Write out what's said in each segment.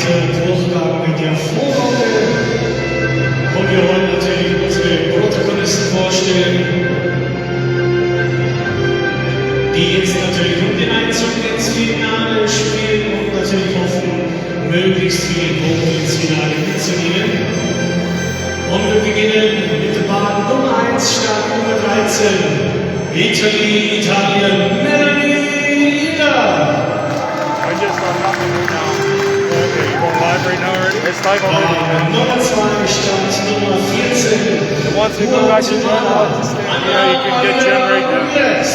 diese Durchgang mit der Vorrunde. Und wir wollen natürlich unsere Protagonisten vorstellen, die jetzt natürlich um den Einzug ins Finale spielen und natürlich hoffen, möglichst viele Punkte ins Finale mitzunehmen. Und wir beginnen mit der Bahn Nummer 1, Start Nummer 13, Italien, Melanie. I just hung up right now. Okay, you're going live right now already? It's live already. Nummer 2, Start Nummer 14. And once we go back to Jen, I'll just stand. Yeah, you can get Jen right now. Yes.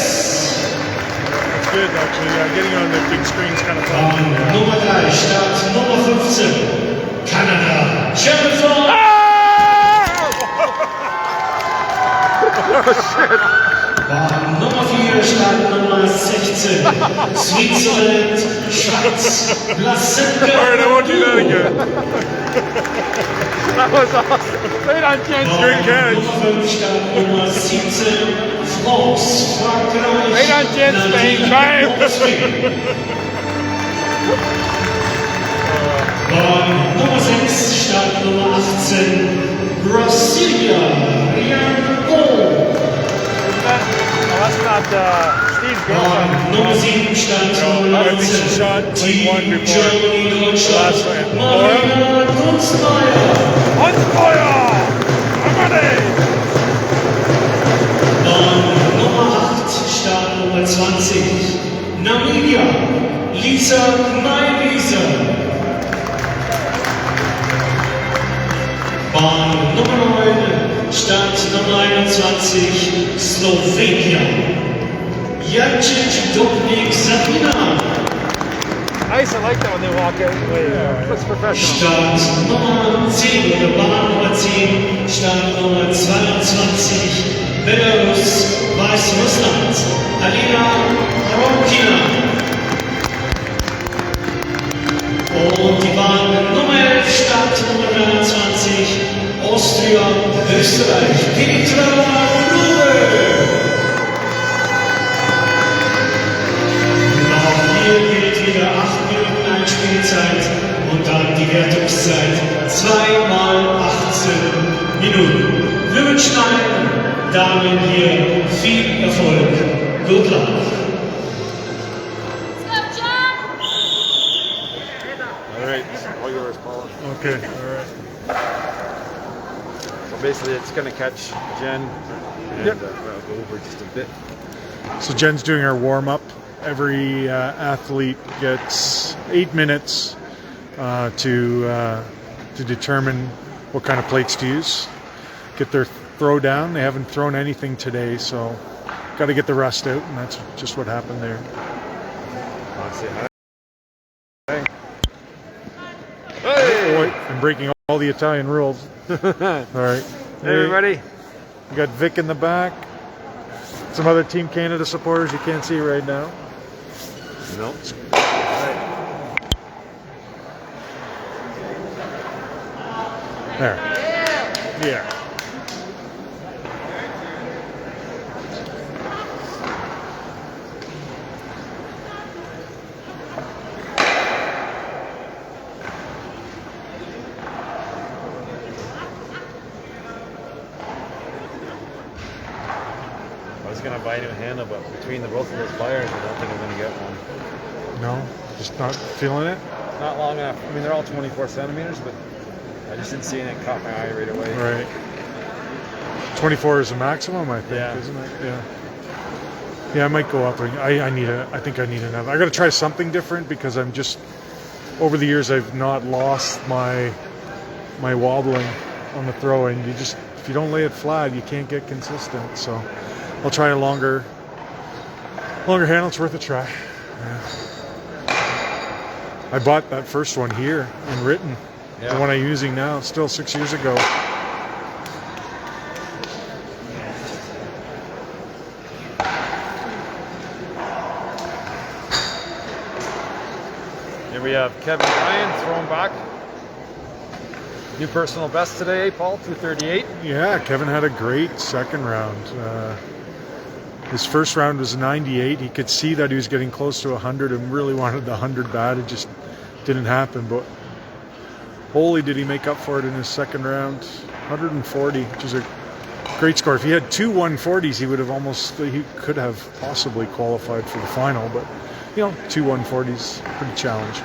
It's good actually. Yeah, getting on the big screen is kind of fun. Nummer 3, Start Nummer 15. Kanada, Jennifer. Oh shit. Nummer 4, Start Nummer 16. Switzerland, Schweiz, Placenka. Alright, I won't do that again. That was awesome. Right on Jen's great catch. Nummer 5, Start Nummer 17. France, Frankreich. Right on Jen's Spain. Bang. Nummer 6, Start Nummer 18. Brasilia, That's not Steve's girlfriend. Nummer 7, Start Nummer 19. She shot like one before. Germany, Deutschland. Last one. Marina Kunstmeier. Kunstmeier! Nummer 8, Start Nummer 20. Namibia, Lisa Mailisa. Bahn Nummer 9, Start Nummer 21, Slowenien. Jacic Dobnik Sabina. Nice, I like that when they walk out. Looks professional. Start Nummer 10 oder Bahn Nummer 10, Start Nummer 22, Belarus, Weißrussland, Alina Romkina. Und die Bahn Nummer 11, Start Nummer 23, Austria, Österreich, Petra Rube. Auch hier gilt wieder 8 Minuten Einspielzeit und dann die Wertungszeit 2 mal 18 Minuten. Wir wünschen allen Damen hier viel Erfolg. Good luck. Alright, all yours, Paul. Okay, alright. So basically it's going to catch Jen and Yep. I'll go over just a bit. So Jen's doing our warm-up. Every athlete gets 8 minutes to determine what kind of plates to use. Get their throw down. They haven't thrown anything today, so got to get the rust out, and that's just what happened there. Want to say hi? Boy, I'm breaking all the Italian rules. All right. Hey everybody. We got Vic in the back. Some other Team Canada supporters you can't see right now. Nope. There. Yeah. I was going to buy a new handle, but between the both of those pliers, I don't think I'm going to get one. No? Just not feeling it? Not long enough. I mean, they're all 24 centimeters, but I just didn't see it and it caught my eye right away. Right. 24 is the maximum, I think, Yeah. isn't it? Yeah. Yeah, I might go up. I think I need another. I got to try something different because I'm just, over the years, I've not lost my wobbling on the throw, and if you don't lay it flat, you can't get consistent. So I'll try a longer handle. It's worth a try. Yeah. I bought that first one here in Ritten. Yeah. The one I'm using now, still 6 years ago. Here we have Kevin Ryan throwing back. New personal best today, Paul, 238. Yeah, Kevin had a great second round. His first round was 98. He could see that he was getting close to 100 and really wanted the 100 bad. It just didn't happen. But Holy, did he make up for it in his second round. 140, which is a great score. If he had two 140s, he could have possibly qualified for the final, but you know, two 140s, pretty challenging.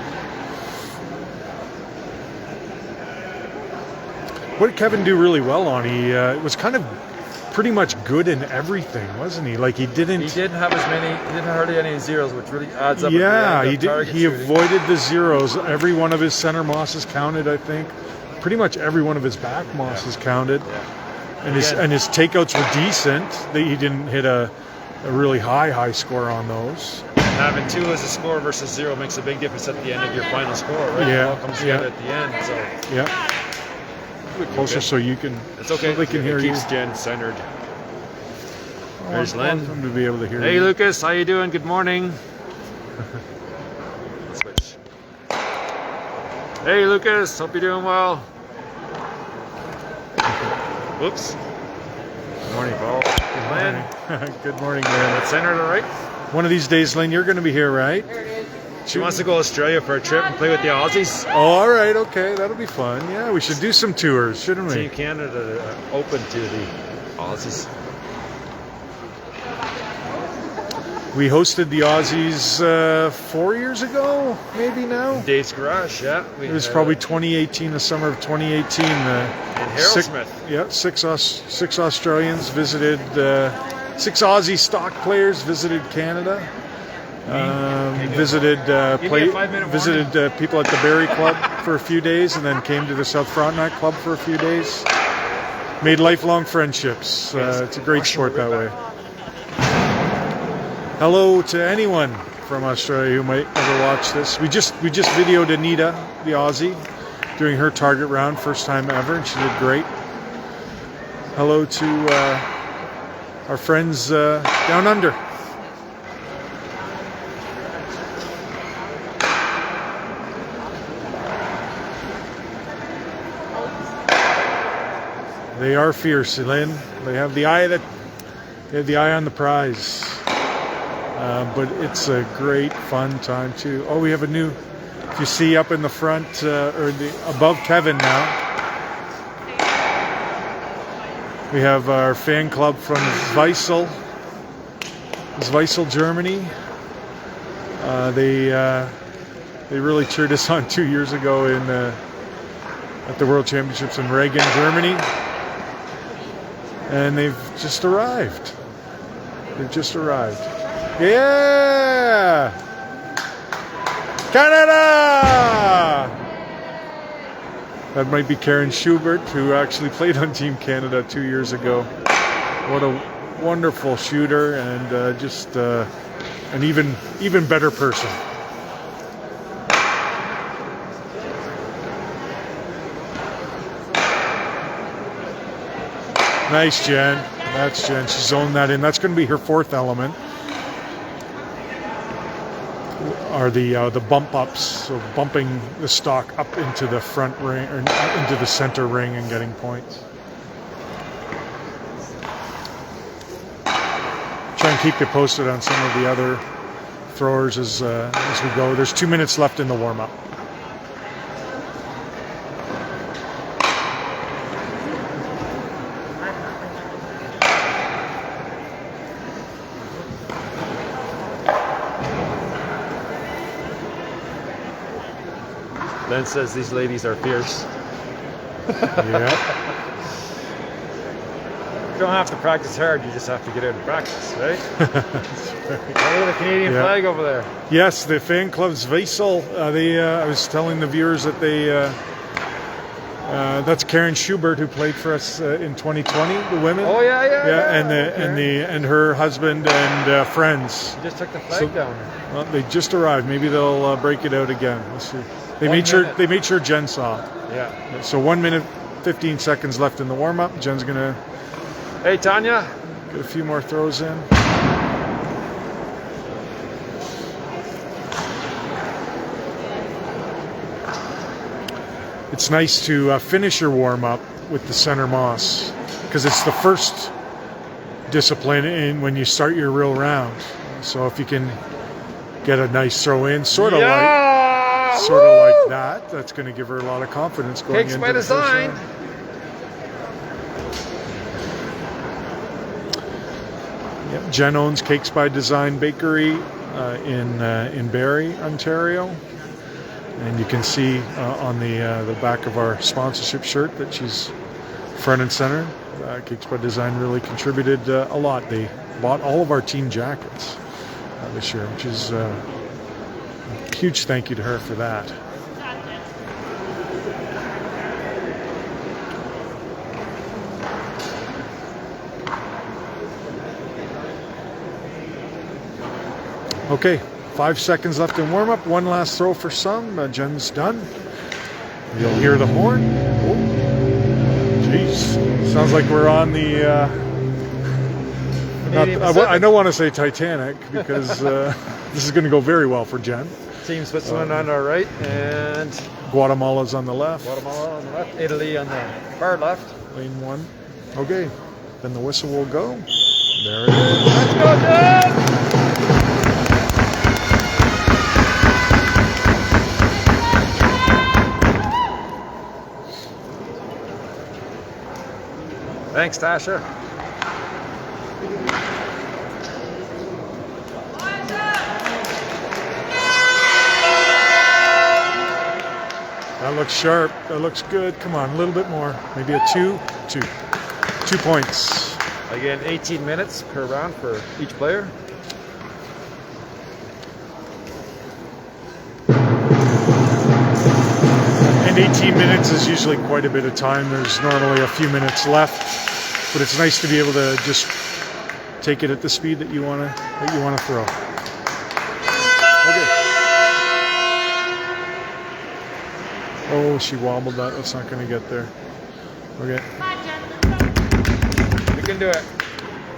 What did Kevin do really well on? He was kind of pretty much good in everything, wasn't he? Like he didn't have as many. He didn't hardly any zeros, which really adds up. Yeah, he did. He avoided the zeros. Every one of his center mosses counted, I think. Pretty much every one of his back mosses counted. Yeah. And his takeouts were decent. He didn't hit a really high score on those. Having 2 as a score versus 0 makes a big difference at the end of your final score, right? Yeah. It all comes together at the end. So yeah. Closer so you can. It's okay. So they can hear you. Keeps Jen centered. There's I Lynn. want them to be able to hear you. Hey Lucas, how you doing? Good morning. Switch. Hey Lucas, hope you're doing well. Whoops. Good morning, Paul. Good Lynn. Good morning, Lynn. It's centered, all right? One of these days, Lynn, you're going to be here, right? She wants to go to Australia for a trip and play with the Aussies. Oh, all right, okay, that'll be fun. Yeah, we should do some tours, shouldn't we? Team Canada open to the Aussies. We hosted the Aussies 4 years ago, maybe now. Dave's Garage, yeah. It was probably 2018, the summer of 2018. In Harrelsmith. Yeah, six Australians visited. 6 Aussie stock players visited Canada. Visited people at the Barrie Club for a few days, and then came to the South Frontenac Club for a few days. Made lifelong friendships. It's a great sport that way. Hello to anyone from Australia who might ever watch this. We just videoed Anita, the Aussie, doing her target round, first time ever, and she did great. Hello to our friends down under. They are fierce, Lynn. They have the eye on the prize. But it's a great fun time too. Oh, we have a new. If you see up in the front or above Kevin now, we have our fan club from Zweisel, Germany. They really cheered us on 2 years ago at the World Championships in Regen, Germany. And they've just arrived. Yeah! Canada! That might be Karen Schubert, who actually played on Team Canada 2 years ago. What a wonderful shooter, and just an even better person. Nice, Jen. That's Jen. She zoned that in. That's going to be her 4th element. Are the bump ups, so bumping the stock up into the front ring or into the center ring and getting points. Try and keep you posted on some of the other throwers as we go. There's 2 minutes left in the warm up. Len says these ladies are fierce. Yeah. You don't have to practice hard, you just have to get out and practice, right? Look at the Canadian flag over there. Yes, the fan club Zweisel. I was telling the viewers that that's Karen Schubert, who played for us in 2020, the women. Oh yeah. And her husband and friends. You just took the flag down. Well, they just arrived. Maybe they'll break it out again. Let's see. They made sure Jen saw. Yeah. So 1 minute, 15 seconds left in the warm up. Jen's gonna. Hey Tanya. Get a few more throws in. It's nice to finish your warm up with the center moss because it's the first discipline when you start your real round. So if you can get a nice throw in, sort of like. sort of like that. That's going to give her a lot of confidence going Cakes into by the first design. round. Yep, Jen owns Cakes by Design Bakery in Barrie, Ontario, and you can see on the back of our sponsorship shirt that she's front and center. Cakes by Design really contributed a lot. They bought all of our team jackets this year, which is a huge thank you to her for that. Okay, 5 seconds left in warm-up. One last throw for some. Jen's done. You'll hear the horn. Oh, jeez. Sounds like we're on the... I don't want to say Titanic because this is going to go very well for Jen. Team Switzerland on our right and Guatemala's on the left. Guatemala on the left. Italy on the far left. Lane 1. Okay, then the whistle will go. There it is. Let's go, Jen! Thanks, Tasha. That looks sharp. That looks good. Come on, a little bit more. Maybe a 2. 2 points. Again, 18 minutes per round for each player. And 18 minutes is usually quite a bit of time. There's normally a few minutes left, but it's nice to be able to just take it at the speed that you want to throw. Okay. Oh, she wobbled that. That's not going to get there. Okay. You can do it.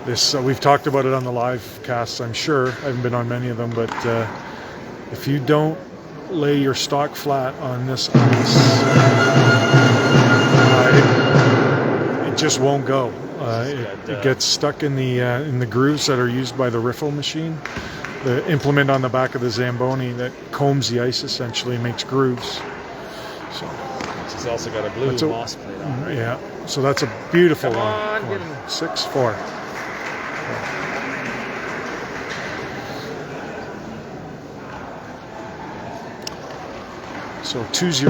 This we've talked about it on the live casts, I'm sure. I haven't been on many of them, but if you don't lay your stock flat on this ice, it just won't go. It gets stuck in the grooves that are used by the riffle machine, the implement on the back of the Zamboni that combs the ice essentially, makes grooves. So she's also got a blue moss plate on. Yeah, so that's a beautiful Come one. on, Come get on. him. 6-4. So 2-0-4.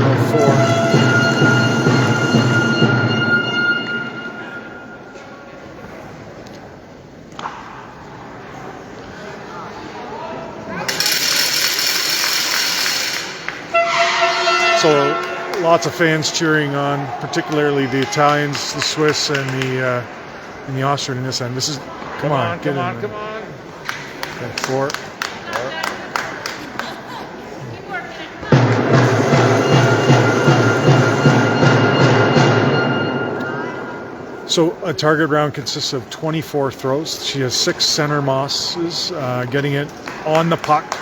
So lots of fans cheering on, particularly the Italians, the Swiss, and the Austrian in this end. This is come on, get come in on, there. come on. Okay, 4. So a target round consists of 24 throws. She has 6 center mosses. Getting it on the puck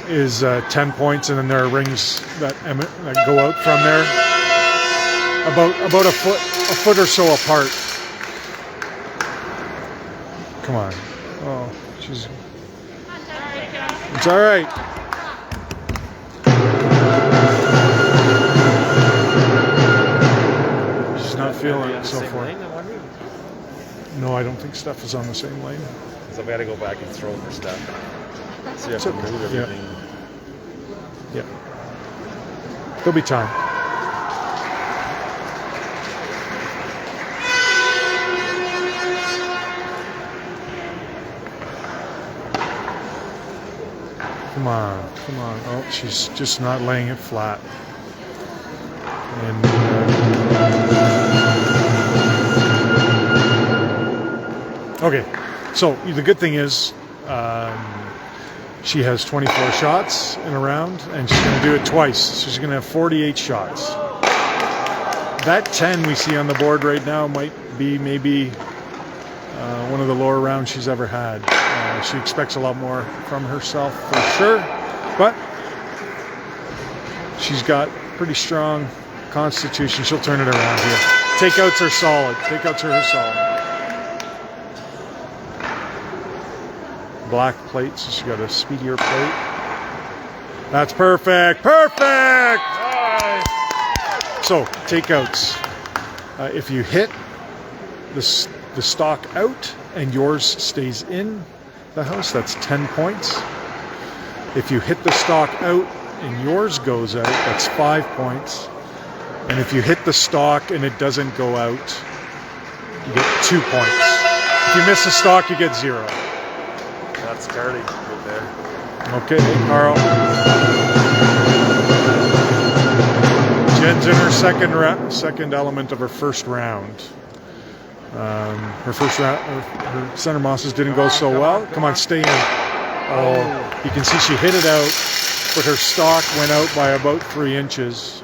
is 10 points, and then there are rings that go out from there, about a foot or so apart. Come on. Oh, she's. It's all right. She's not feeling it so far. No, I don't think Steph is on the same lane. So we got to go back and throw for Steph. So you have It's to okay. move Yeah. everything. Yeah. There'll be time. Come on, come on. Oh, she's just not laying it flat. And okay, so the good thing is she has 24 shots in a round, and she's going to do it twice. So she's going to have 48 shots. That 10 we see on the board right now might be maybe one of the lower rounds she's ever had. She expects a lot more from herself for sure, but she's got pretty strong constitution. She'll turn it around here. Takeouts are solid. Takeouts are her solid. Black plate, so she got a speedier plate. That's perfect. Perfect. Nice. So takeouts. If you hit the stock out and yours stays in the house, that's 10 points. If you hit the stock out and yours goes out, that's 5 points. And if you hit the stock and it doesn't go out, you get 2 points. If you miss a stock, you get 0. That's Carly right there. Okay, Carl. Jen's in her second element of her first round. Her first round, her center mosses didn't go so well. Come on, stay in. Oh, you can see she hit it out, but her stock went out by about 3 inches,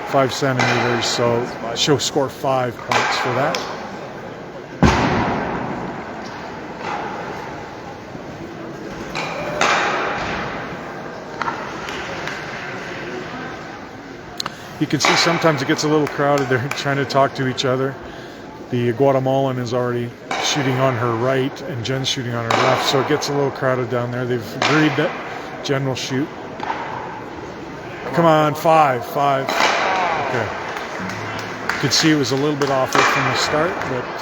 5 centimeters. So she'll score 5 points for that. You can see sometimes it gets a little crowded. They're trying to talk to each other. The Guatemalan is already shooting on her right and Jen's shooting on her left, so it gets a little crowded down there. They've agreed that Jen will shoot. Come on, 5. Okay. You could see it was a little bit off it from the start, but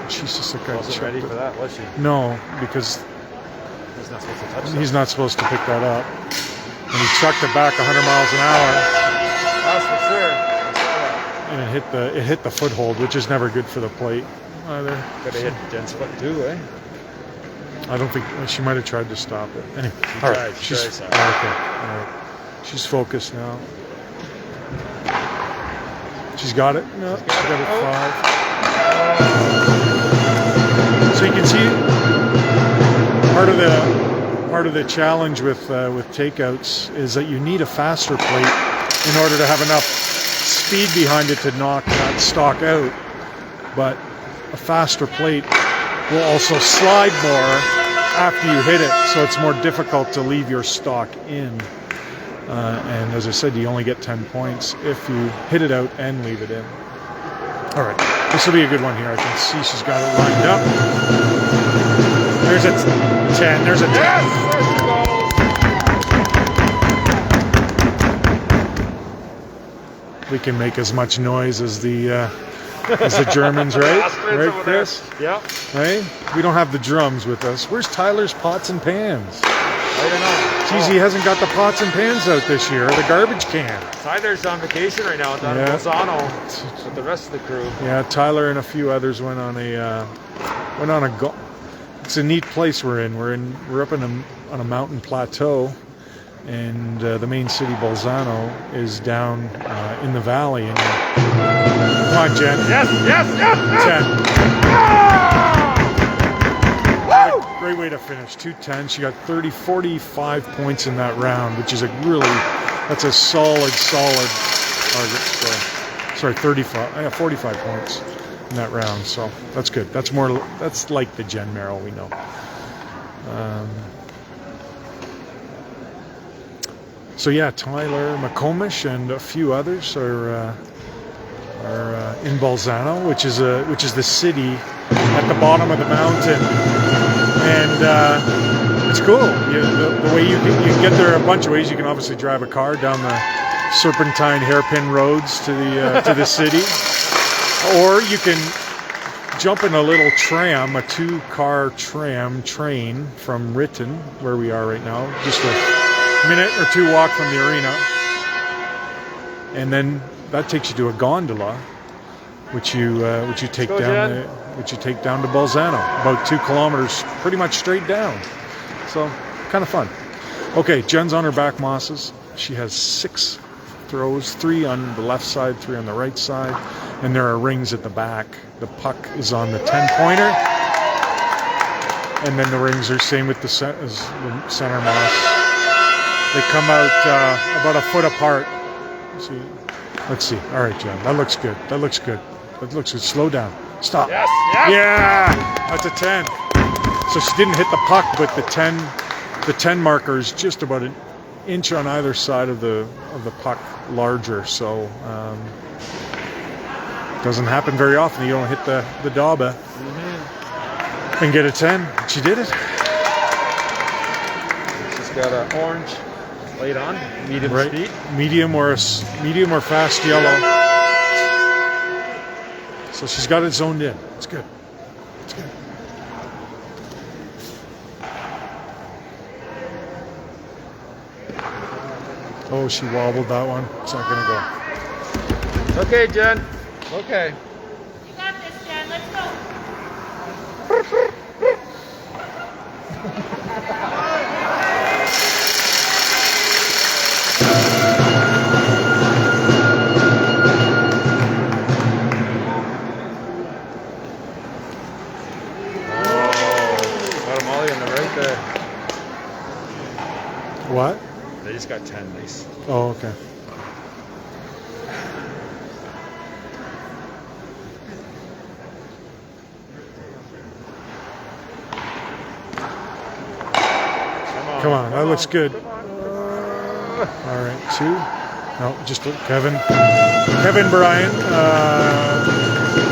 she's just like Wasn't ready for that, was she? No, because He's not supposed to touch that. he's not supposed to pick that up. And he chucked it back 100 miles an hour. That's for sure. And it hit the foothold, which is never good for the plate either. Could have hit Jen's foot too, eh? I don't think she might have tried to stop it. Anyway, She all tried, right, she tried, sorry. okay. All right, she's focused now. She's got it. No, she's got it 5. So you can see part of the challenge with takeouts is that you need a faster plate in order to have enough speed behind it to knock that stock out. But a faster plate will also slide more after you hit it, so it's more difficult to leave your stock in. And as I said, you only get 10 points if you hit it out and leave it in. All right, this will be a good one here. I can see she's got it lined up. There's a 10. There's a 10. Yes! There she goes! We can make as much noise as the Germans, right? Right, Chris? Yeah. Right? We don't have the drums with us. Where's Tyler's pots and pans? I don't know. Geez, he hasn't got the pots and pans out this year, or the garbage can. Tyler's on vacation right now down in Bolzano with the rest of the crew. Yeah, Tyler and a few others went on a it's a neat place we're in. We're up on a mountain plateau, and the main city Bolzano is down in the valley. And come on, Jen. Yes! 10. Woo! Great way to finish. 210. She got 45 points in that round, which is that's a solid target score. Sorry, 35. I got 45 points in that round, so that's good. That's like the Jen Merrill we know. So yeah, Tyler McComish and a few others are in Bolzano, which is the city at the bottom of the mountain, and it's cool. The way you can get there a bunch of ways. You can obviously drive a car down the serpentine hairpin roads to the city, or you can jump in a little tram, a 2-car train from Ritten, where we are right now, just a minute or 2 walk from the arena, and then that takes you to a gondola, which you take down to Bolzano, about 2 kilometers, pretty much straight down. So kind of fun. Okay, Jen's on her back mosses. She has 6 throws, 3 on the left side, 3 on the right side, and there are rings at the back. The puck is on the 10-pointer, and then the rings are same with the center moss. They come out about a foot apart. Let's see. All right, Jen. That looks good. That looks good. Slow down. Stop. Yes! Yeah! That's a 10. So she didn't hit the puck, but the 10 marker is just about an inch on either side of the puck larger. So doesn't happen very often. You don't hit the dauber and get a 10. She did it. got an orange light on, medium Right. speed. Medium or fast yellow. So she's got it zoned in. It's good. It's good. Oh, she wobbled that one. It's not gonna go. Okay, Jen. Okay. You got this, Jen. Let's go. Got them all in the right there. What? They just got 10. Nice. Oh, okay. Come on, that looks good. All right, 2. No, just Kevin. Kevin Bryan,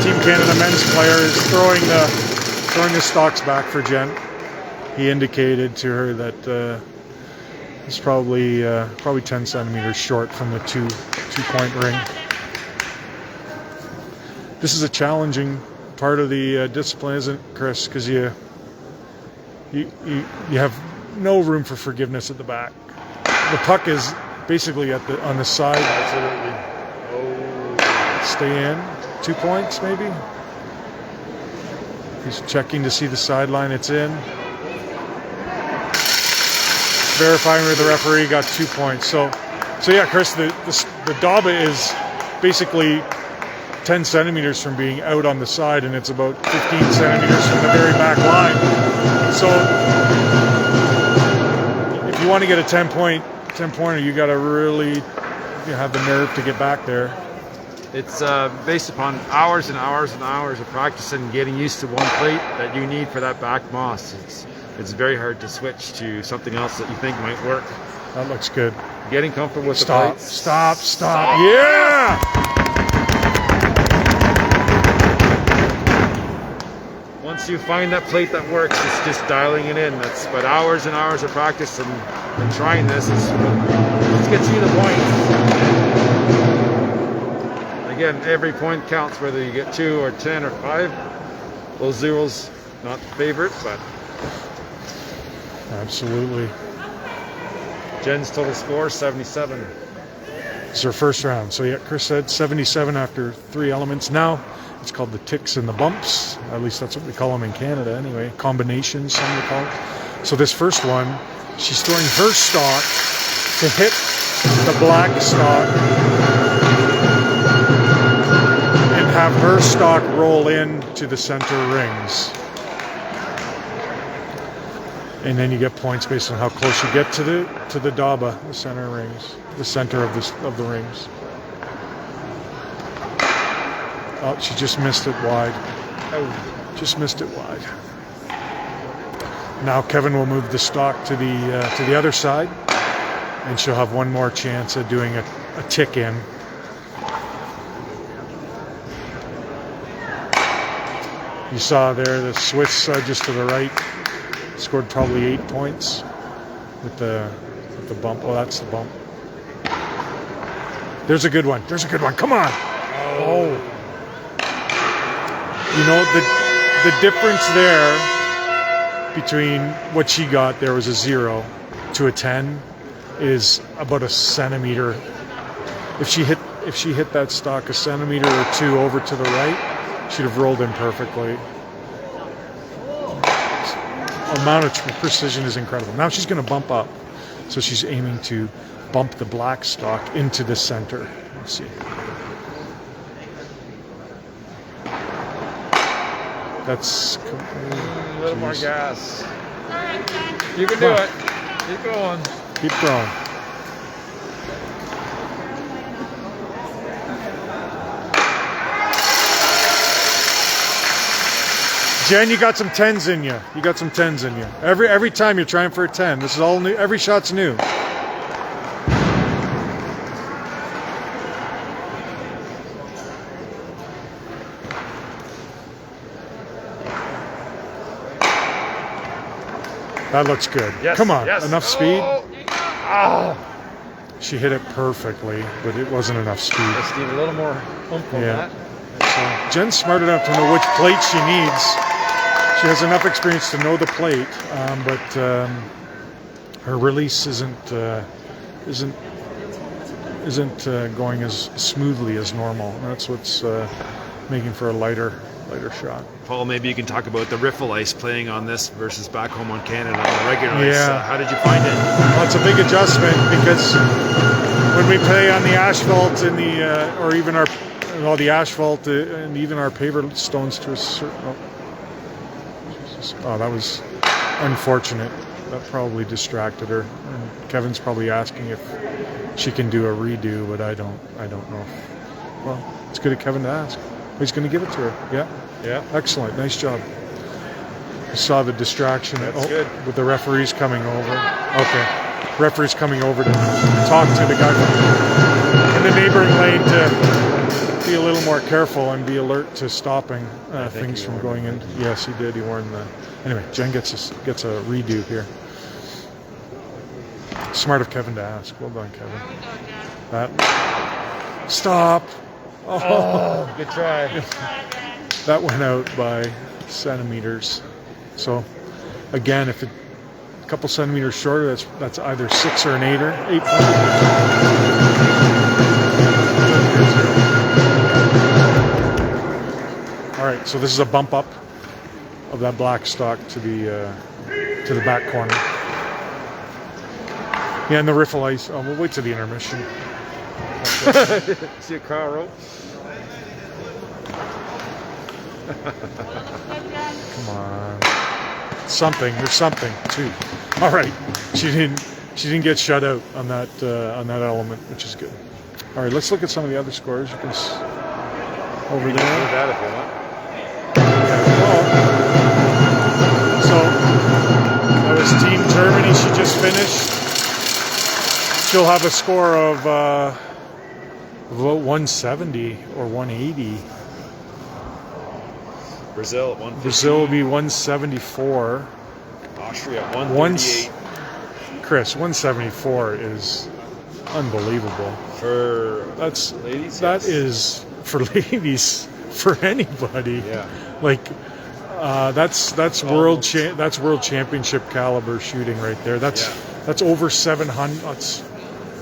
Team Canada men's player, is throwing the stocks back for Jen. He indicated to her that it's probably 10 centimeters short from the two-point ring. This is a challenging part of the discipline, isn't it, Chris? Because you have no room for forgiveness at the back. The puck is basically on the side. Absolutely. Oh. Stay in. 2 points, maybe. He's checking to see the sideline. It's in. Verifying with the referee, got 2 points. So yeah, Chris, the Daba is basically 10 centimeters from being out on the side, and it's about 15 centimeters from the very back line. So if you want to get a 10-pointer, you got to really have the nerve to get back there. It's based upon hours and hours and hours of practice and getting used to one plate that you need for that back moss. It's very hard to switch to something else that you think might work. That looks good. Getting comfortable with the Stop, plates. stop. Yeah! Once you find that plate that works, it's just dialing it in. But hours and hours of practice and trying this is let's get you the point. Again, every point counts, whether you get 2 or 10 or 5. Those zeros not the favorite, but Absolutely. Jen's total score 77. It's her first round. So yeah, Chris said 77 after 3 elements. Now it's called the ticks and the bumps. At least that's what we call them in Canada anyway. Combinations, some would call it. So this first one, she's throwing her stock to hit the black stock and have her stock roll in to the center rings. And then you get points based on how close you get to the daba, the center rings, the center of the rings. Oh, she just missed it wide. Oh, just missed it wide. Now Kevin will move the stock to the other side, and she'll have one more chance at doing a tick in. You saw there the Swiss just to the right scored probably 8 points with the bump. Oh, that's the bump. There's a good one. There's a good one. Come on. Oh. You know, the difference there between what she got, there was a 0 to a 10, is about a centimeter. If she hit that stock a centimeter or 2 over to the right, she'd have rolled in perfectly. Amount of precision is incredible. Now she's going to bump up, so she's aiming to bump the black stock into the center. Let's see. That's A little more gas. All right, Jen. You can do it. Keep going. Keep going. Jen, you got some 10s in you. You got some 10s in you. Every time you're trying for a 10. This is all new. Every shot's new. That looks good. Yes, Come on, yes. enough speed. Oh. Ah. She hit it perfectly, but it wasn't enough speed. Just need a little more oomph on Yeah. that. So Jen's smart enough to know which plate she needs. She has enough experience to know the plate, but her release isn't going as smoothly as normal. That's what's making for a lighter shot. Paul, maybe you can talk about the riffle ice playing on this versus back home on Canada on the regular ice. Yeah. How did you find it? Well, it's a big adjustment because when we play on the asphalt and or even the asphalt and even our paver stones to a certain. Oh, that was unfortunate. That probably distracted her. And Kevin's probably asking if she can do a redo, but I don't know. Well, it's good of Kevin to ask. He's going to give it to her. Yeah. Yeah. Excellent. Nice job. You saw the distraction. That's good. With the referees coming over. Okay. Referee's coming over to talk to the guy in the neighboring lane to be a little more careful and be alert to stopping things from going in. Yes, he did. He warned the. Anyway, Jen gets a redo here. Smart of Kevin to ask. Well done, Kevin. That. Stop. Oh, good try. That went out by centimeters. So, again, if it a couple centimeters shorter, that's either 6 or an 8 or 8. All right, so this is a bump up of that black stock to the back corner. Yeah, and the riffle ice. Oh, we'll wait till the intermission. See a car roll? Come on. There's something too. All right. She didn't get shut out on that element, which is good. All right, let's look at some of the other scores. You can over there. Do that if you want. So that was Team Germany. She just finished. She'll have a score of about 170 or 180. Brazil at 150. Brazil will be 174. Austria at 138. Chris, 174 is unbelievable. For That's ladies? That Yes. is for ladies, for anybody. Yeah. Like that's world championship caliber shooting right there. That's over 700.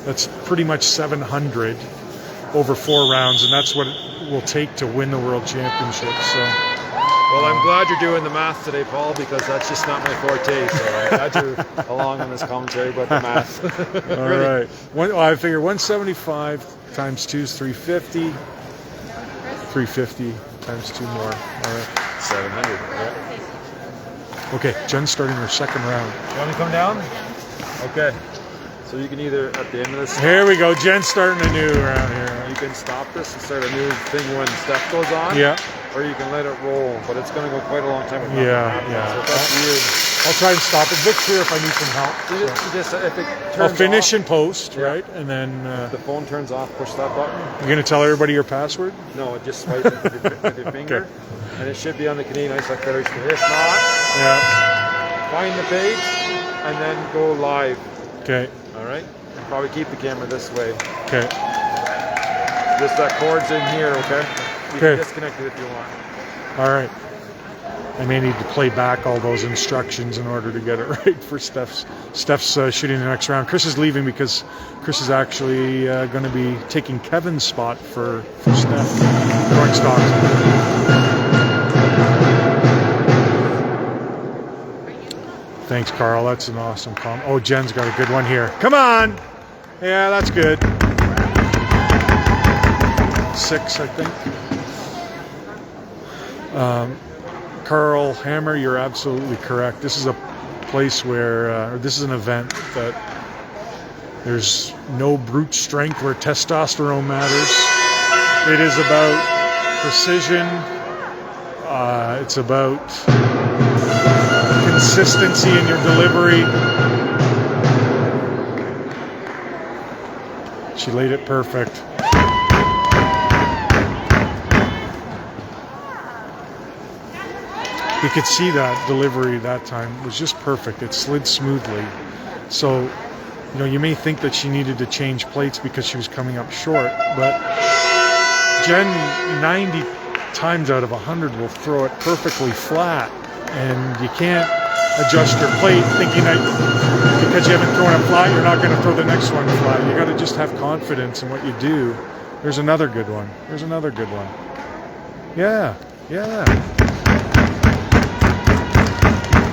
That's pretty much 700 over 4 rounds, and that's what it will take to win the world championship. So. Well, I'm glad you're doing the math today, Paul, because that's just not my forte. So I'm glad you're along on this commentary about the math. All right. I figure 175 times 2 is 350. 350 times 2 more. All right. 700. Yeah. Okay, Jen's starting her second round. You want me to come down? Okay. So you can either, at the end of this, Here we go. Jen's starting a new round here. you can stop this and start a new thing when stuff goes on. Yeah. Or you can let it roll, but it's going to go quite a long time. If Yeah, nothing happens. yeah. So it's up to you. I'll try and stop it. Vic's here if I need some help. You just, if it turns I'll finish off, in post, Yeah. right? And then the phone turns off, push that button. you're going to tell everybody your password? No, just swipe it with your finger. Okay. And it should be on the Canadian Ice Hockey Federation. If not, Yeah. find the page and then go live. Okay. All right? Probably keep the camera this way. Okay. Just that cord's in here, okay? You Okay. can disconnect it if you want. All right. I may need to play back all those instructions in order to get it right for Steph's shooting the next round. Chris is leaving because Chris is actually going to be taking Kevin's spot for Steph throwing stocks. Thanks, Carl. That's an awesome comment. Oh, Jen's got a good one here. Come on. Yeah, that's good. 6, I think. Carl Hammer, you're absolutely correct. This is a place where, this is an event that there's no brute strength where testosterone matters. It is about precision. It's about consistency in your delivery. She laid it perfect. You could see that delivery that time was just perfect. It slid smoothly. So, you know, you may think that she needed to change plates because she was coming up short, but Jen 90 times out of 100 will throw it perfectly flat, and you can't adjust your plate thinking that because you haven't thrown it flat, you're not going to throw the next one flat. You got to just have confidence in what you do. There's another good one. There's another good one. Yeah, yeah.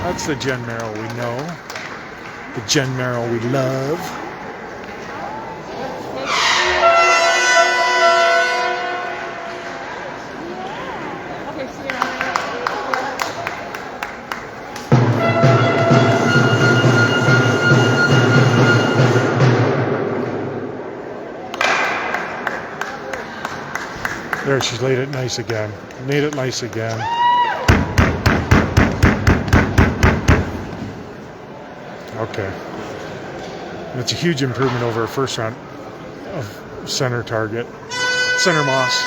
That's the Jen Merrill we know. The Jen Merrill we love. Okay, see you. There, she's laid it nice again. Made it nice again. Okay. And it's a huge improvement over her first round of center target. Center Moss.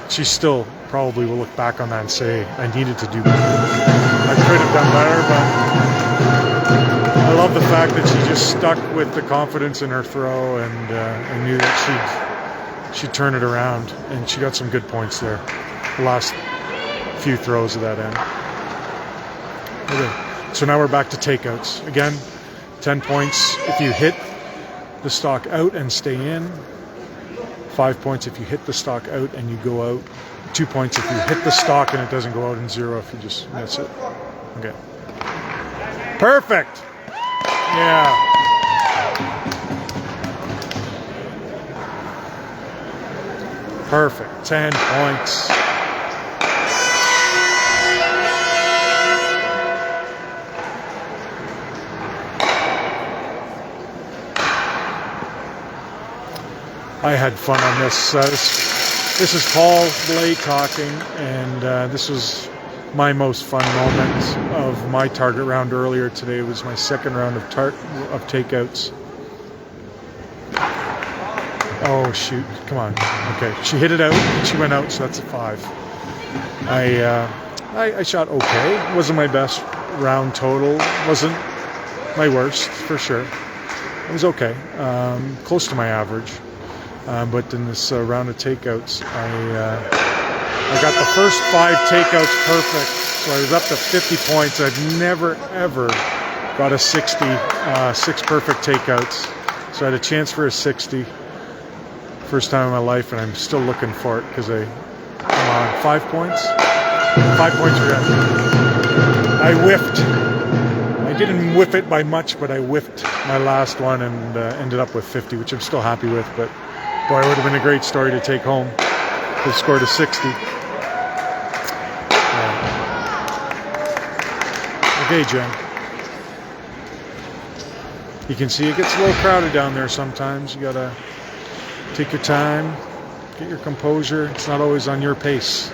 She still probably will look back on that and say, I needed to do better. I could have done better, but I love the fact that she just stuck with the confidence in her throw and knew that she'd turn it around, and she got some good points there. The last few throws of that end. Okay. So now we're back to takeouts. Again, 10 points if you hit the stock out and stay in. 5 points if you hit the stock out and you go out. 2 points if you hit the stock and it doesn't go out, and 0 if you just miss it. Okay. Perfect! Yeah. Perfect. 10 points. I had fun on this. This is Paul Blay talking, and this was my most fun moment of my target round earlier today. It was my second round of takeouts. Oh shoot! Come on. Okay, she hit it out and she went out, so that's a 5. I shot okay. It wasn't my best round total. Wasn't my worst for sure. It was okay. Close to my average. But in this round of takeouts, I got the first 5 takeouts perfect, so I was up to 50 points. I've never ever got a 60, 6 perfect takeouts, so I had a chance for a 60. First time in my life, and I'm still looking for it because come on, 5 points? 5 points for that. I whiffed. I didn't whiff it by much, but I whiffed my last one and ended up with 50, which I'm still happy with, but boy, it would have been a great story to take home. Could have scored a 60. Yeah. Okay, Jen. You can see it gets a little crowded down there sometimes. You gotta take your time, get your composure. It's not always on your pace.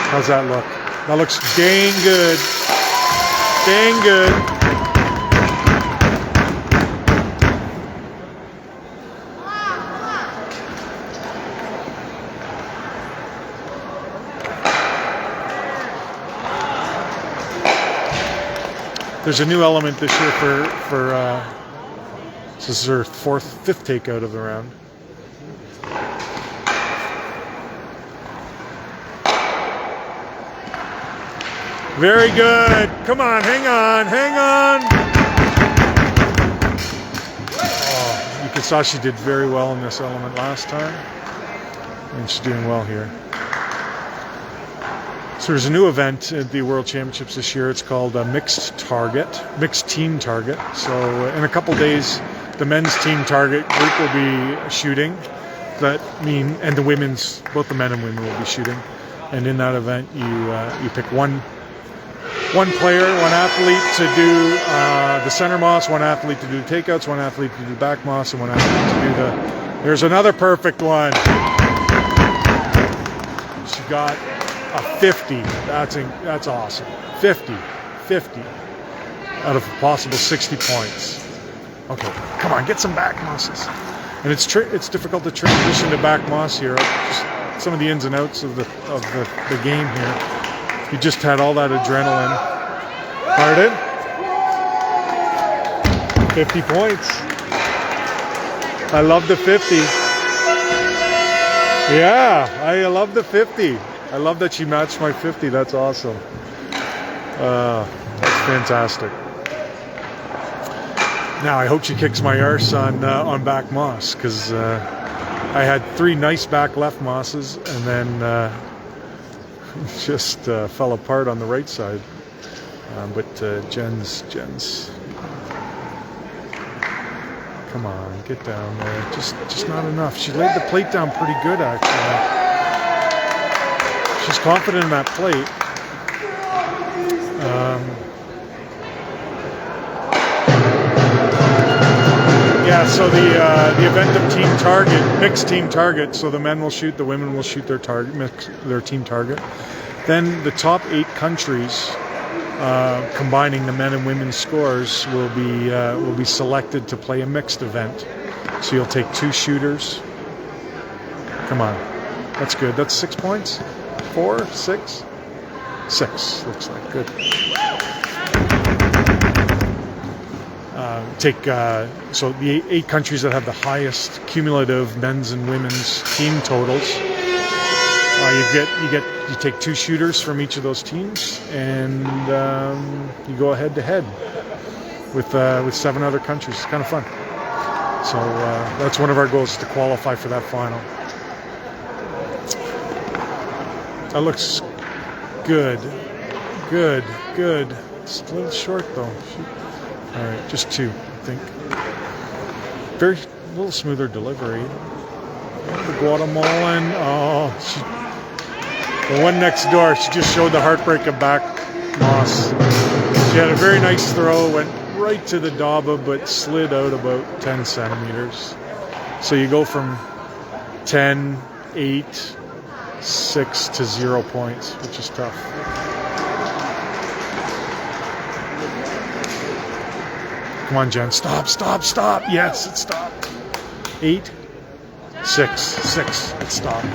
How's that look? That looks dang good. Dang good. There's a new element this year for this is her 5th takeout of the round. Very good. Come on, hang on, hang on. Oh, you saw she did very well in this element last time, and she's doing well here. So there's a new event at the World Championships this year. It's called Mixed Team Target. So in a couple days, the men's team target group will be shooting. And the women's, both the men and women will be shooting. And in that event, you pick one player, one athlete to do the center moss, one athlete to do the takeouts, one athlete to do the back moss, and one athlete to do the. There's another perfect one. She got a 50. That's awesome. 50 out of a possible 60 points. Okay, come on, get some back mosses. And it's difficult to transition to back moss here. Just some of the ins and outs of the game here. You just had all that adrenaline. Ritten, 50 points. I love the 50. Yeah, I love the 50. I love that she matched my 50. That's awesome. That's fantastic. Now I hope she kicks my arse on back moss, because I had 3 nice back left mosses and then just fell apart on the right side. But Jen's, come on, get down there. Just not enough. She laid the plate down pretty good, actually. She's confident in that plate. Yeah, so the event of team target, mixed team target, so the men will shoot, the women will shoot their target, their team target. Then the top 8 countries, combining the men and women's scores, will be selected to play a mixed event. So you'll take 2 shooters. Come on, that's good. That's 6 points. 4, 6, 6 looks like good. So the 8 countries that have the highest cumulative men's and women's team totals. You take 2 shooters from each of those teams, and you go head to head with 7 other countries. It's kind of fun. So that's one of our goals, is to qualify for that final. That looks good. It's a little short though. All right, just 2, I think. Very little smoother delivery. The Guatemalan. The one next door, she just showed the heartbreak of back moss. She had a very nice throw, went right to the daba, but slid out about 10 centimeters. So you go from 10, 8, 6 to 0 points, which is tough. Come on, Jen. Stop. Yes, it stopped. 8, 6. It stopped.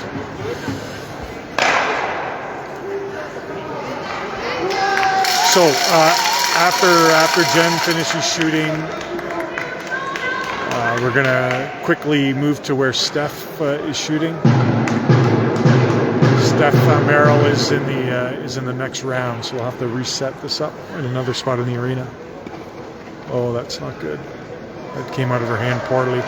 So after Jen finishes shooting, we're gonna quickly move to where Steph is shooting. Steph Merrill is in the next round, so we'll have to reset this up in another spot in the arena. Oh, that's not good. That came out of her hand poorly.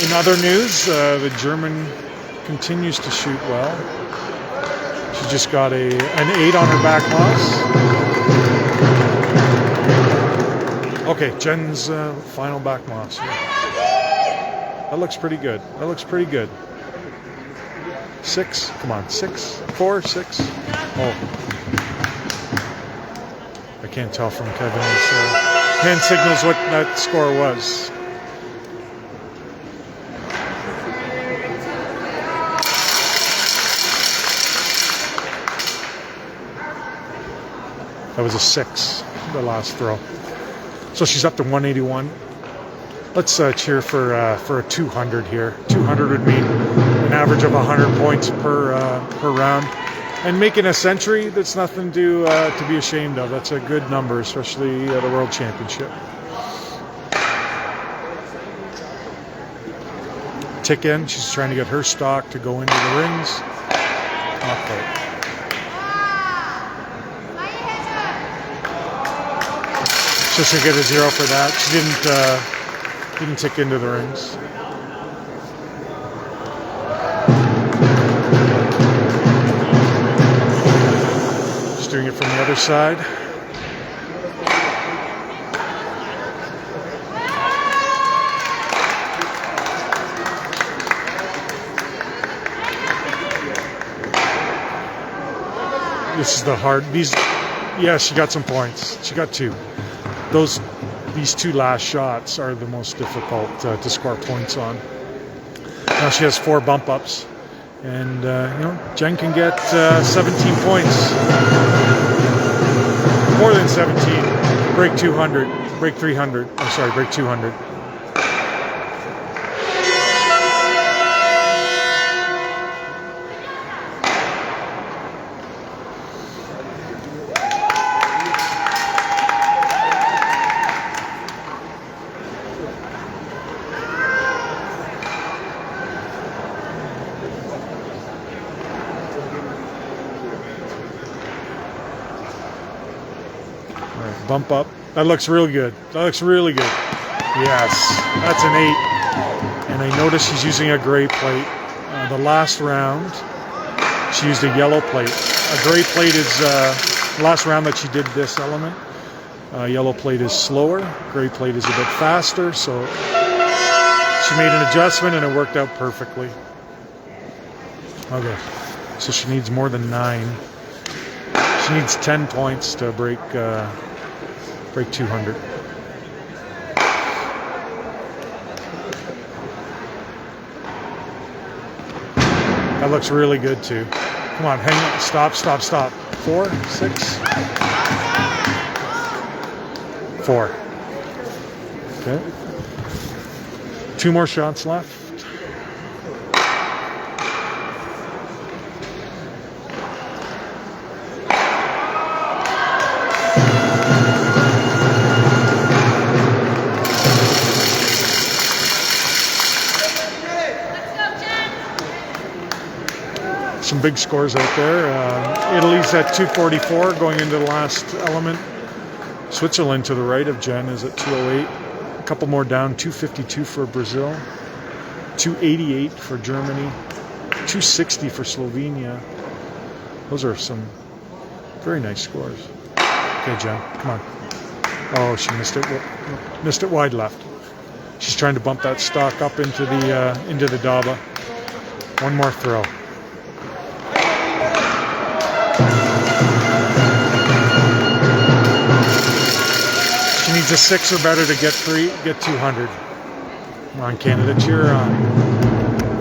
In other news, the German continues to shoot well. She just got an 8 on her back moss. Okay, Jen's final back moss. That looks pretty good. 6, come on, 6, 4, 6. Oh, I can't tell from Kevin's hand signals what that score was. That was a 6, the last throw. So she's up to 181. Let's cheer for a 200 here. 200 would mean an average of 100 points per round. And making a century, that's nothing to be ashamed of. That's a good number, especially at a World Championship. Tick in. She's trying to get her stock to go into the rings. Not quite. So she'll get a 0 for that. She didn't tick into the rings. Just doing it from the other side. This is the hard. Yeah, she got some points. She got 2. These 2 last shots are the most difficult to score points on. Now she has 4 bump ups, And, Jen can get 17 points. More than 17. Break 200. Break 300. I'm sorry, break 200. Bump up. That looks real good. That looks really good. Yes, that's an 8. And I notice she's using a gray plate. The last round, she used a yellow plate. A gray plate is the last round that she did this element. Yellow plate is slower. Gray plate is a bit faster. So she made an adjustment and it worked out perfectly. Okay, so she needs more than 9. She needs 10 points to break 200. That looks really good too. Come on, hang on. Stop. 4, 6, 4. Okay. 2 more shots left. Some big scores out there. Italy's at 244 going into the last element. Switzerland to the right of Jen is at 208. A couple more down, 252 for Brazil, 288 for Germany, 260 for Slovenia. Those are some very nice scores. Okay, Jen, come on. Oh, she missed it. Missed it wide left. She's trying to bump that stock up into the Daba. One more throw. She needs a 6 or better to get 200. Come on, Canada, cheer her on.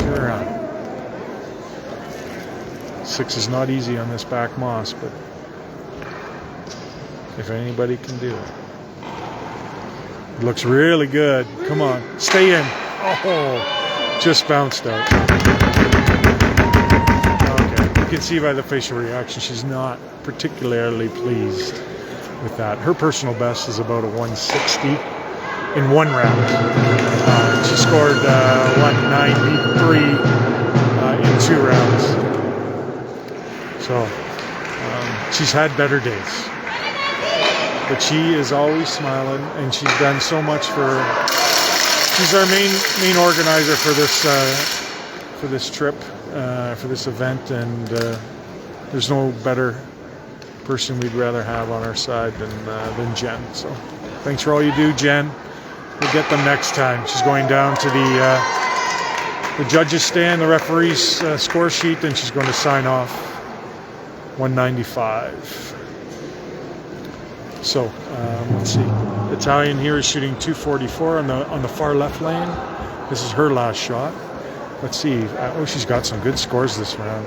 Cheer her on. 6 is not easy on this back moss, but if anybody can do it. It looks really good. Come on, stay in. Oh, just bounced out. Okay, you can see by the facial reaction, she's not particularly pleased with that. Her personal best is about a 160 in one round. She scored 193 in 2 rounds. So she's had better days. But she is always smiling, and she's done so much for. She's our main organizer for this trip, for this event, and there's no better person we'd rather have on our side than Jen. So thanks for all you do, Jen. We'll get them next time. She's going down to the judges stand, the referee's score sheet, and she's going to sign off 195. So let's see. Italian here is shooting 244 on the far left lane. This is her last shot. Let's see. She's got some good scores this round.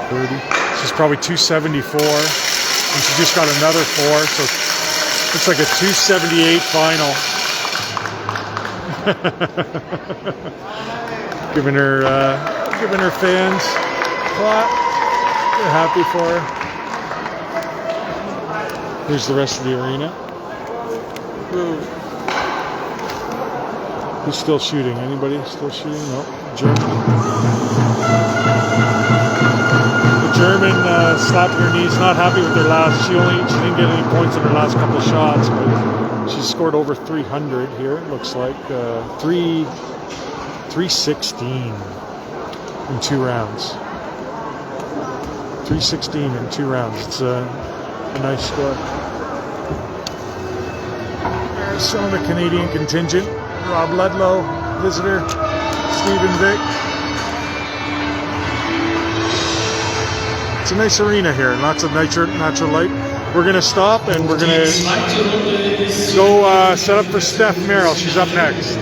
30. She's probably 274, and she just got another 4. So it's like a 278 final. giving her fans a clap. They're happy for her. Here's the rest of the arena. Who's still shooting? Anybody still shooting? No. Germany. The German slapping her knees, not happy with her last. She didn't get any points in her last couple of shots, but she scored over 300 here. It looks like 316 in 2 rounds. 316 in 2 rounds. It's a nice score. There's some of the Canadian contingent. Rob Ludlow, visitor. Stephen Vick. It's a nice arena here. Lots of natural light. We're going to stop and we're going to go set up for Steph Merrill. She's up next.